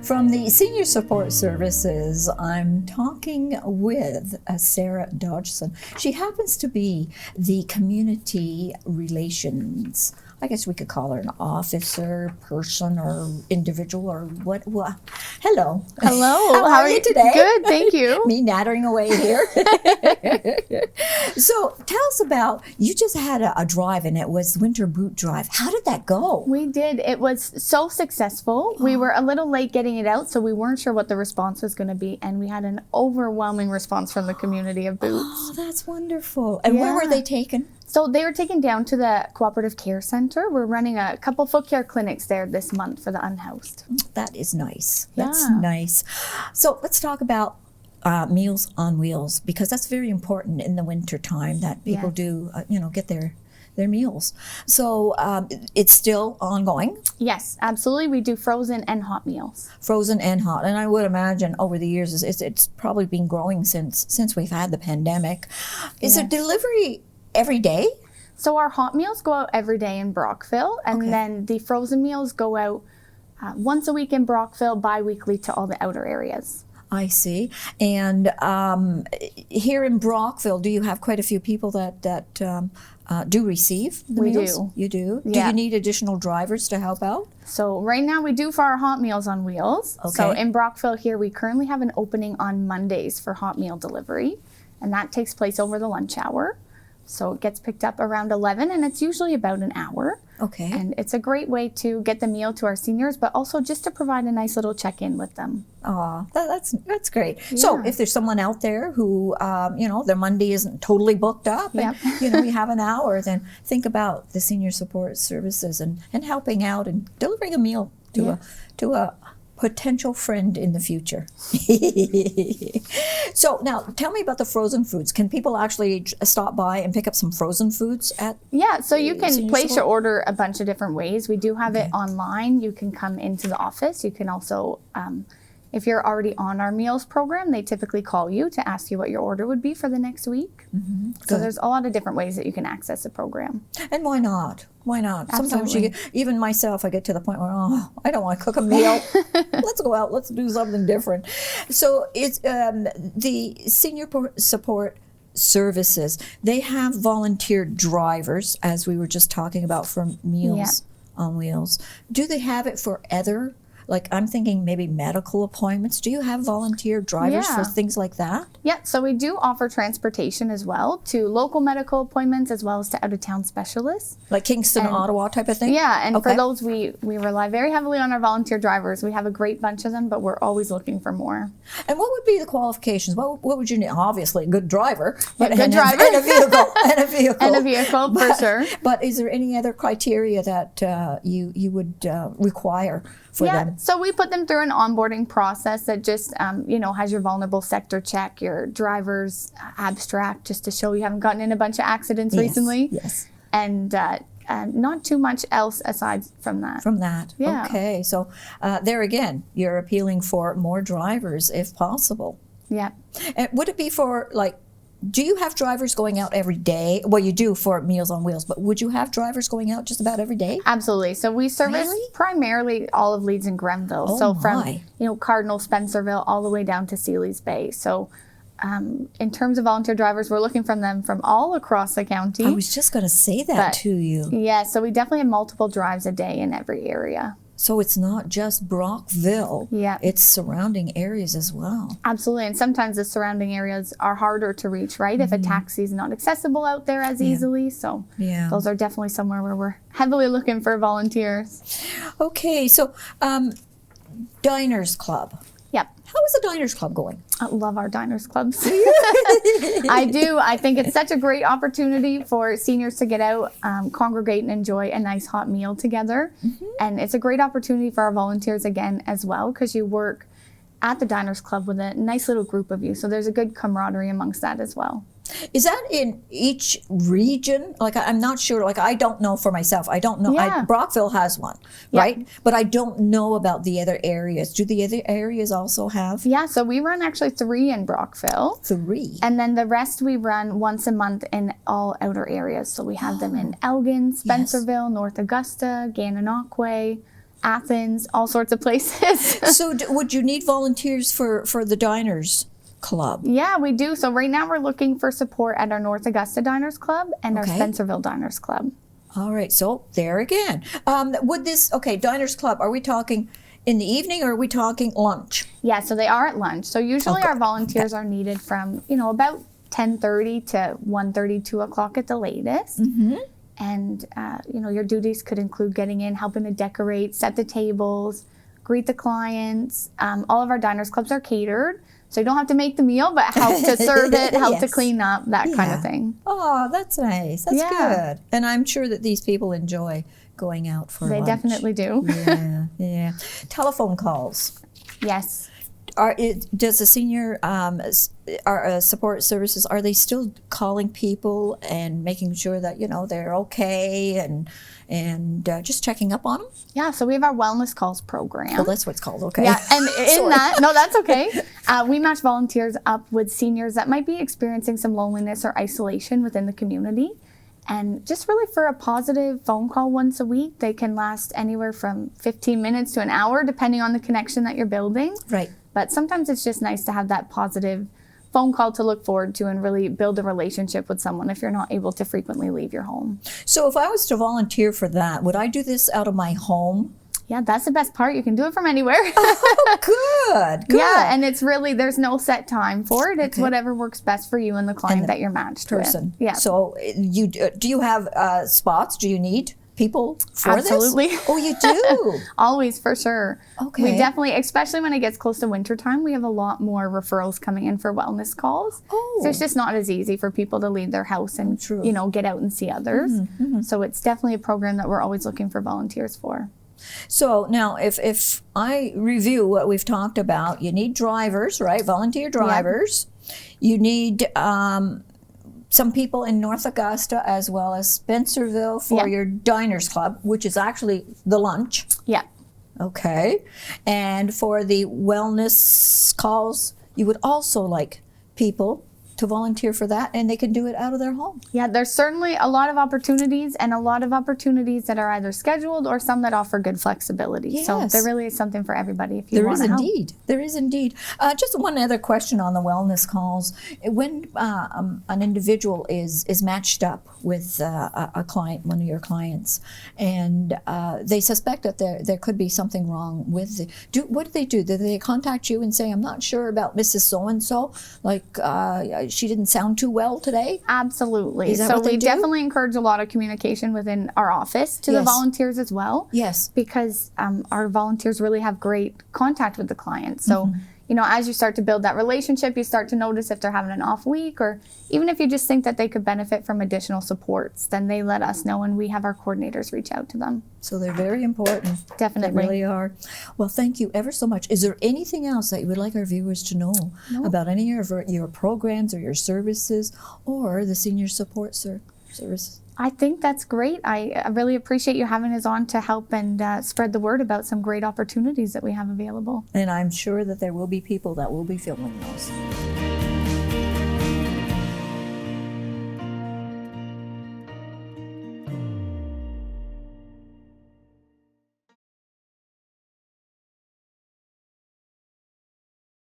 From the Senior Support Services, I'm talking with Sarah Dodgson. She happens to be the Community Relations, I guess we could call her an officer, person, or individual, or what? Hello. Hello. How are you today? Good, thank you. Me nattering away here. So tell us about, you just had a drive, and it was Winter Boot Drive. How did that go? We did. It was so successful. We were a little late getting it out, so we weren't sure what the response was going to be, and we had an overwhelming response from the community of boots. Oh, that's wonderful. And where were they taken? So they were taken down to the Cooperative Care Center. We're running a couple foot care clinics there this month for the unhoused. That is nice. That's nice. So let's talk about Meals on Wheels, because that's very important in the winter time that people do, get their meals. So it's still ongoing? Yes, absolutely. We do frozen and hot meals. Frozen and hot. And I would imagine over the years, it's probably been growing since we've had the pandemic. Is it delivery every day? So our hot meals go out every day in Brockville, and then the frozen meals go out once a week in Brockville, bi-weekly to all the outer areas. I see. And here in Brockville, do you have quite a few people that do receive the meals? Do. You do? Yeah. Do you need additional drivers to help out? So right now we do for our hot meals on wheels. Okay. So in Brockville here, we currently have an opening on Mondays for hot meal delivery, and that takes place over the lunch hour. So it gets picked up around 11, and it's usually about an hour. Okay. And it's a great way to get the meal to our seniors, but also just to provide a nice little check-in with them. Aw, that's great. So if there's someone out there who, their Monday isn't totally booked up, and, you have an hour, then think about the Senior Support Services and helping out and delivering a meal to a potential friend in the future. So now tell me about the frozen foods. Can people actually stop by and pick up some frozen foods at? Yeah, so you can place your order a bunch of different ways. We do have it online. You can come into the office. You can also, if you're already on our meals program, they typically call you to ask you what your order would be for the next week. Mm-hmm. So there's a lot of different ways that you can access the program. And why not? Why not? Absolutely. Sometimes even myself, I get to the point where, I don't want to cook a meal. Let's go out. Let's do something different. So it's the Senior Support Services. They have volunteer drivers, as we were just talking about, for Meals on Wheels. Do they have it for other? Like, I'm thinking maybe medical appointments. Do you have volunteer drivers for things like that? Yeah, so we do offer transportation as well to local medical appointments as well as to out-of-town specialists. Like Kingston, Ottawa type of thing? Yeah, and for those, we rely very heavily on our volunteer drivers. We have a great bunch of them, but we're always looking for more. And what would be the qualifications? What would you need? Obviously, a good driver. But a good driver. And a vehicle. And a vehicle. And a vehicle, for sure. But is there any other criteria that you would require for them? So we put them through an onboarding process that just, has your vulnerable sector check, your driver's abstract, just to show you haven't gotten in a bunch of accidents recently. Yes. And not too much else aside from that. Yeah. Okay. So there again, you're appealing for more drivers if possible. Yeah. And would it be for, do you have drivers going out every day? Well, you do for Meals on Wheels, but would you have drivers going out just about every day? Absolutely. So we service primarily all of Leeds and Grenville. From Cardinal, Spencerville, all the way down to Sealy's Bay. So in terms of volunteer drivers, we're looking for them from all across the county. I was just going to say that to you. Yeah, so we definitely have multiple drives a day in every area. So it's not just Brockville. Yeah. It's surrounding areas as well. Absolutely. And sometimes the surrounding areas are harder to reach, right? If a taxi is not accessible out there as easily. So those are definitely somewhere where we're heavily looking for volunteers. Okay. So Diners Club. Yep. How is the Diners Club going? I love our Diners Clubs. I do. I think it's such a great opportunity for seniors to get out, congregate, and enjoy a nice hot meal together. Mm-hmm. And it's a great opportunity for our volunteers again as well, because you work at the Diners Club with a nice little group of you. So there's a good camaraderie amongst that as well. Is that in each region? I'm not sure. I don't know for myself. I don't know. Brockville has one, right? But I don't know about the other areas. Do the other areas also have? Yeah, so we run actually 3 in Brockville. 3? And then the rest we run once a month in all outer areas. So we have them in Elgin, Spencerville, North Augusta, Gananoque, Athens, all sorts of places. So would you need volunteers for the Diners Club? Yeah, we do. So right now we're looking for support at our North Augusta Diners Club and our Okay. Spencerville Diners Club. All right, so there again. Diners Club, are we talking in the evening or are we talking lunch? Yeah, so they are at lunch. So usually Okay. our volunteers are needed from, about 10:30 to 1:30, 2 o'clock at the latest. Mm-hmm. And, your duties could include getting in, helping to decorate, set the tables, greet the clients. All of our diners clubs are catered, so you don't have to make the meal, but help to serve it, help to Yes. clean up, that kind of thing. Oh, that's nice. That's Yeah. good. And I'm sure that these people enjoy going out for They lunch. definitely do. Yeah, yeah. Telephone calls. Yes. Does the senior support services, are they still calling people and making sure that they're okay and just checking up on them? Yeah, so we have our wellness calls program. Well, that's what it's called. Okay. Yeah, and in Sorry. that, no, that's okay. We match volunteers up with seniors that might be experiencing some loneliness or isolation within the community. And just really for a positive phone call once a week, they can last anywhere from 15 minutes to an hour, depending on the connection that you're building. Right. But sometimes it's just nice to have that positive phone call to look forward to and really build a relationship with someone if you're not able to frequently leave your home. So if I was to volunteer for that, would I do this out of my home? Yeah, that's the best part. You can do it from anywhere. Oh, good. Good. Yeah, and it's really, there's no set time for it. It's Okay. whatever works best for you and the client And the that you're matched person. with. Yeah. So do you have spots? Do you need people for Absolutely. this? Oh, you do? Always, for sure. Okay. We definitely, especially when it gets close to winter time, we have a lot more referrals coming in for wellness calls. Oh. So it's just not as easy for people to leave their house and, True. get out and see others. Mm-hmm. So it's definitely a program that we're always looking for volunteers for. So now if I review what we've talked about, you need drivers, right? Volunteer drivers. You need some people in North Augusta as well as Spencerville for Yeah. your Diners Club, which is actually the lunch. Yeah. Okay. And for the wellness calls, you would also like people to volunteer for that, and they can do it out of their home. Yeah, there's certainly a lot of opportunities, and a lot of opportunities that are either scheduled or some that offer good flexibility. So Yes. there really is something for everybody if you There want is to help. indeed. There is indeed. Just one other question on the wellness calls. When an individual is matched up with a client, one of your clients, and they suspect that there could be something wrong with what do they do? Do they contact you and say, I'm not sure about Mrs. So-and-so, like she didn't sound too well today? Absolutely. Is that So what they we do? definitely encourage a lot of communication within our office to the Yes. volunteers as well. Yes. Because our volunteers really have great contact with the clients. So, Mm-hmm. As you start to build that relationship, you start to notice if they're having an off week, or even if you just think that they could benefit from additional supports, then they let us know and we have our coordinators reach out to them. So they're very important. Definitely. They really are. Well, thank you ever so much. Is there anything else that you would like our viewers to know about any of your programs or your services or the senior support services? I think that's great. I really appreciate you having us on to help and spread the word about some great opportunities that we have available. And I'm sure that there will be people that will be filming those.